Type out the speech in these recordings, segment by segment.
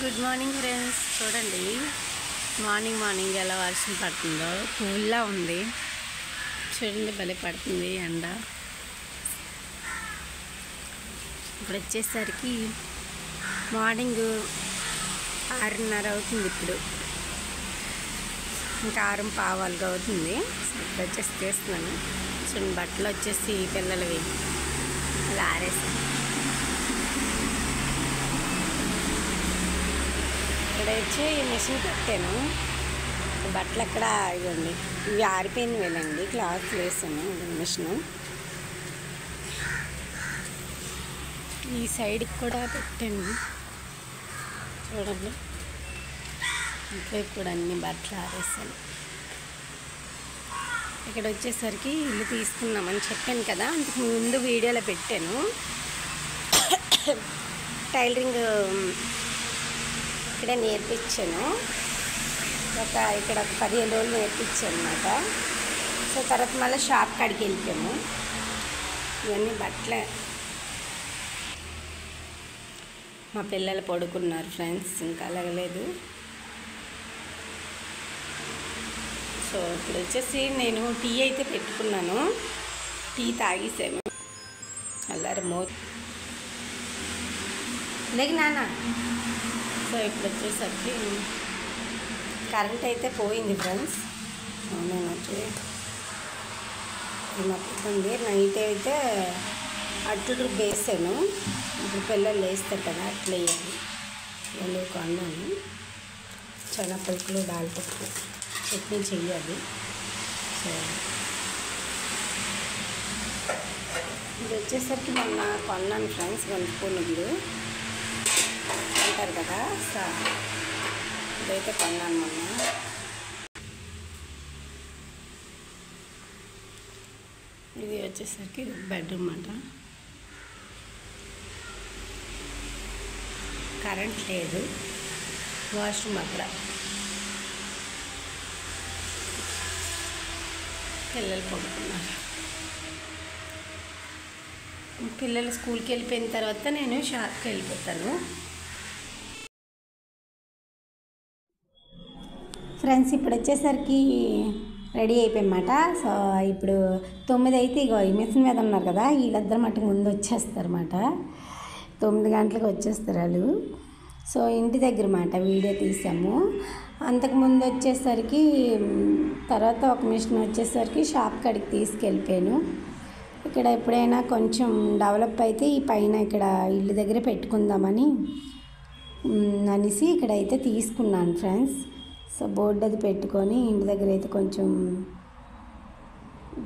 Good morning friends. చూడండి morning ఎలా వర్షం పడుతుందో, కూల్లా ఉంది. చూడండి భలే పడుతుంది ఎండ. ఇప్పుడు వచ్చేసరికి మార్నింగ్ 6:30 అవుతుంది. ఇప్పుడు ఇంకా 6:15 అవుతుంది. ఇప్పుడు వచ్చేసి తీస్తున్నాను. చూడండి బట్టలు వచ్చేసి పిల్లలవి ఇలా ఆరేసాను. ఇక్కడ వచ్చి మిషన్ పెట్టాను. బట్టలు అక్కడ ఇవ్వండి, ఇవి ఆరిపోయిన వెళ్ళండి. క్లాత్ వేసాను మిషను. ఈ సైడ్కి కూడా పెట్టాను. చూడండి ఇంట్లో కూడా అన్ని బట్టలు ఆరేసాను. ఇక్కడ వచ్చేసరికి ఇల్లు తీసుకున్నామని చెప్పాను కదా, అంతకు ముందు వీడియోలో పెట్టాను. టైలరింగ్ ఇక్కడే నేర్పించాను. ఇక్కడ 15 రోజులు నేర్పించాను అన్నమాట. సో తర్వాత మళ్ళీ షాప్ కాడికి వెళ్ళిపోయాము. ఇవన్నీ బట్టలే. మా పిల్లలు పడుకున్నారు ఫ్రెండ్స్, ఇంకా అలగలేదు. సో ఇప్పుడు వచ్చేసి నేను టీ అయితే పెట్టుకున్నాను. టీ తాగేసాము. అల్లారి లేక నాన్న. సో ఇప్పుడు వచ్చేసరికి కరెంట్ అయితే పోయింది ఫ్రెండ్స్. నేను వచ్చి మర్చిపోయింది. నైట్ అయితే అట్లు వేసాను. ఇప్పుడు పిల్లలు వేస్తారు కదా, అట్లా వేయాలి. ఇవన్నీ కొన్నాను. శనగపలుకులు, దాల్పప్పు చట్నీ చెయ్యాలి. సో ఇది వచ్చేసరికి మొన్న కొన్నాను ఫ్రెండ్స్, వండుకోనులు అంటారు కదా. సో ఇదైతే కొన్నాను మొన్న. ఇది వచ్చేసరికి బెడ్రూమ్ అంట. కరెంట్ లేదు. వాష్రూమ్ అక్కడ. పిల్లలు పడుకున్నారు. పిల్లలు స్కూల్కి వెళ్ళిపోయిన తర్వాత నేను షాప్కి వెళ్ళిపోతాను. ఫ్రెండ్స్ ఇప్పుడు వచ్చేసరికి రెడీ అయిపోయామాట. సో ఇప్పుడు 9 అయితే ఇగో ఈ మిషన్ మీద ఉన్నారు కదా, వీళ్ళిద్దరు మటుకు ముందు వచ్చేస్తారన్నమాట. 9 గంటలకు వచ్చేస్తారు వాళ్ళు. సో ఇంటి దగ్గర మాట వీడియో తీసాము. అంతకుముందు వచ్చేసరికి తర్వాత ఒక మిషన్ వచ్చేసరికి షాప్ కాడికి తీసుకెళ్ళిపోయాను. ఇక్కడ ఎప్పుడైనా కొంచెం డెవలప్ అయితే ఈ పైన ఇక్కడ ఇల్లు దగ్గర పెట్టుకుందామని అనేసి ఇక్కడైతే తీసుకున్నాను ఫ్రెండ్స్. సో బోర్డు అది పెట్టుకొని ఇంటి దగ్గర అయితే కొంచెం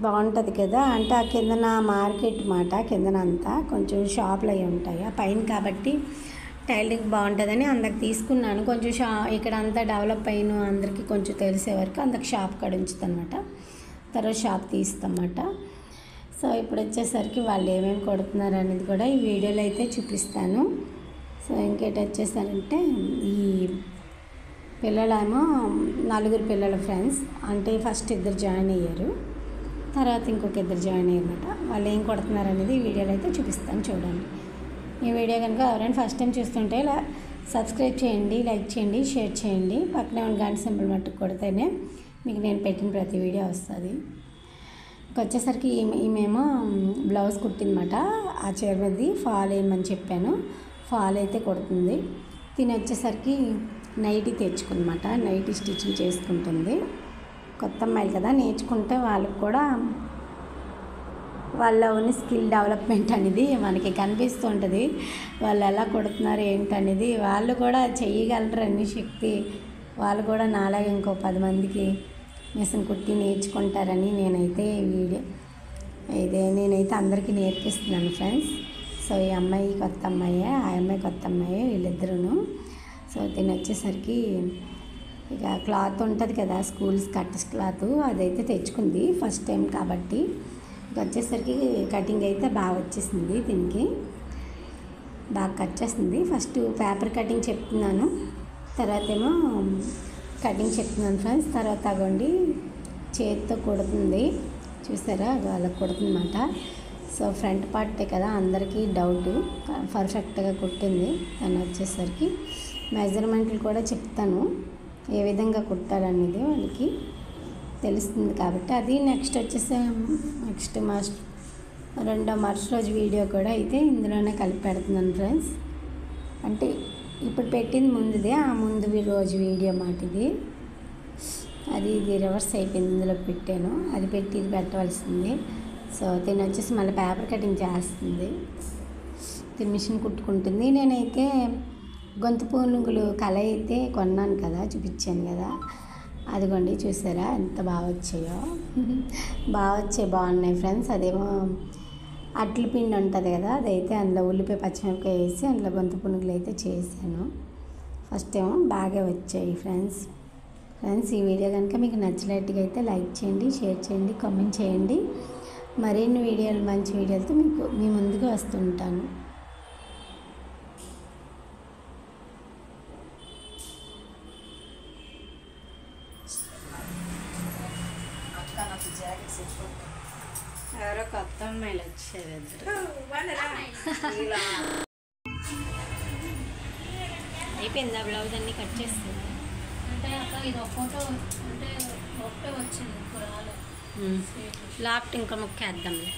బాగుంటుంది కదా. అంటే ఆ కిందన మార్కెట్ మాట, కిందన అంతా కొంచెం షాపులు అవి ఉంటాయి. ఆ పైన కాబట్టి టైలరింగ్ బాగుంటుందని అందరికి తీసుకున్నాను. కొంచెం ఇక్కడ అంతా డెవలప్ అయిన అందరికీ కొంచెం తెలిసే వరకు అందరికి షాప్ కాడ ఉంచుతానమాట. తర్వాత షాప్ తీస్తామన్నమాట. సో ఇప్పుడు వచ్చేసరికి వాళ్ళు ఏమేమి కొడుతున్నారు అనేది కూడా ఈ వీడియోలో అయితే చూపిస్తాను. సో ఇంకేటి వచ్చేసరంటే ఈ పిల్లలేమో 4 పిల్లలు ఫ్రెండ్స్. అంటే ఫస్ట్ 2 జాయిన్ అయ్యారు, తర్వాత ఇంకొక 2 జాయిన్ అయ్యారన్నమాట. వాళ్ళు ఏం కొడుతున్నారు అనేది ఈ వీడియోలో అయితే చూపిస్తాను. చూడండి. ఈ వీడియో కనుక ఎవరైనా ఫస్ట్ టైం చూస్తుంటే ఇలా సబ్స్క్రైబ్ చేయండి, లైక్ చేయండి, షేర్ చేయండి. పక్కనే ఉన్న గంట సింబల్ మట్టుకు కొడితేనే మీకు నేను పెట్టిన ప్రతి వీడియో వస్తుంది. వచ్చేసరికి ఈమెమో బ్లౌజ్ కుట్టిందన్నమాట. ఆ చీర మీది ఫాల్ వేయమని చెప్పాను. ఫాల్ అయితే కొడుతుంది. తిని వచ్చేసరికి నైటీ తెచ్చుకుందన్నమాట. నైటీ స్టిచ్చింగ్ చేసుకుంటుంది. కొత్త అమ్మాయిలు కదా, నేర్చుకుంటే వాళ్ళకి కూడా వాళ్ళ ఉన్న స్కిల్ డెవలప్మెంట్ అనేది మనకి కనిపిస్తూ ఉంటుంది. వాళ్ళు ఎలా కొడుతున్నారు ఏంటనేది. వాళ్ళు కూడా చెయ్యగలరు అన్ని శక్తి. వాళ్ళు కూడా నాలాగే ఇంకో 10 మందికి మిషన్ కుట్టి నేర్చుకుంటారని నేనైతే నేనైతే అందరికీ నేర్పిస్తున్నాను ఫ్రెండ్స్. సో ఈ అమ్మాయి కొత్త అమ్మాయే, ఆ అమ్మాయి కొత్త అమ్మాయే, వీళ్ళిద్దరూ. సో దీని వచ్చేసరికి ఇక క్లాత్ ఉంటుంది కదా, స్కూల్స్ కట్ క్లాత్, అదైతే తెచ్చుకుంది ఫస్ట్ టైం కాబట్టి. ఇక వచ్చేసరికి కటింగ్ అయితే బాగా వచ్చేసింది. దీనికి బాగా కట్ చేసింది. ఫస్ట్ పేపర్ కటింగ్ చెప్తున్నాను, తర్వాత ఏమో కటింగ్ చెప్తున్నాను ఫ్రెండ్స్. తర్వాత అగోండి చేతితో కుడుతుంది, చూసారా అలా కుడుతుందన్నమాట. సో ఫ్రంట్ పార్టే కదా అందరికీ డౌట్, పర్ఫెక్ట్గా కుట్టింది. తను వచ్చేసరికి మెజర్మెంట్లు కూడా చెప్తాను, ఏ విధంగా కుట్టాలనేది వాళ్ళకి తెలుస్తుంది కాబట్టి. అది నెక్స్ట్ వచ్చేసి నెక్స్ట్ రెండో మరుసటి రోజు వీడియో కూడా అయితే ఇందులోనే కలిపి పెడుతున్నాను ఫ్రెండ్స్. అంటే ఇప్పుడు పెట్టింది ముందుదే, ఆ ముందు రోజు వీడియో మాట ఇది. ఇది రివర్స్ అయిపోయింది, ఇందులో పెట్టాను, అది పెట్టి ఇది పెట్టవలసింది. సో దీన్ని వచ్చేసి మళ్ళీ పేపర్ కటింగ్ చేస్తుంది, దీని మిషన్ కుట్టుకుంటుంది. నేనైతే గొంతు పునుగులు కళ అయితే కొన్నాను కదా, చూపించాను కదా, అదిగోండి చూసారా ఎంత బాగా వచ్చాయో. బాగున్నాయి ఫ్రెండ్స్. అదేమో అట్ల పిండి ఉంటుంది కదా, అదైతే అందులో ఉల్లిపాయ పచ్చిమిరపకాయ వేసి అందులో గొంతు పునుగులు అయితే చేశాను. ఫస్ట్ ఏమో బాగా వచ్చాయి ఫ్రెండ్స్. ఈ వీడియో కనుక మీకు నచ్చినట్టుగా అయితే లైక్ చేయండి, షేర్ చేయండి, కామెంట్ చేయండి. మరిన్ని వీడియోలు మంచి వీడియోలతో మీ ముందుకు వస్తుంటాను. ఎవరో కొత్త అమ్మాయిలు వచ్చారు ఇద్దరు. అయిపోయిందా బ్లౌజ్ అన్నీ కట్ చేస్తుంది అంటే అక్క ఇది ఒక ఫోటో అంటే ఒకటే వచ్చింది, ఇప్పుడు రాలేదు. లాప్ట్ ఇంకా ముక్కేద్దాంలే.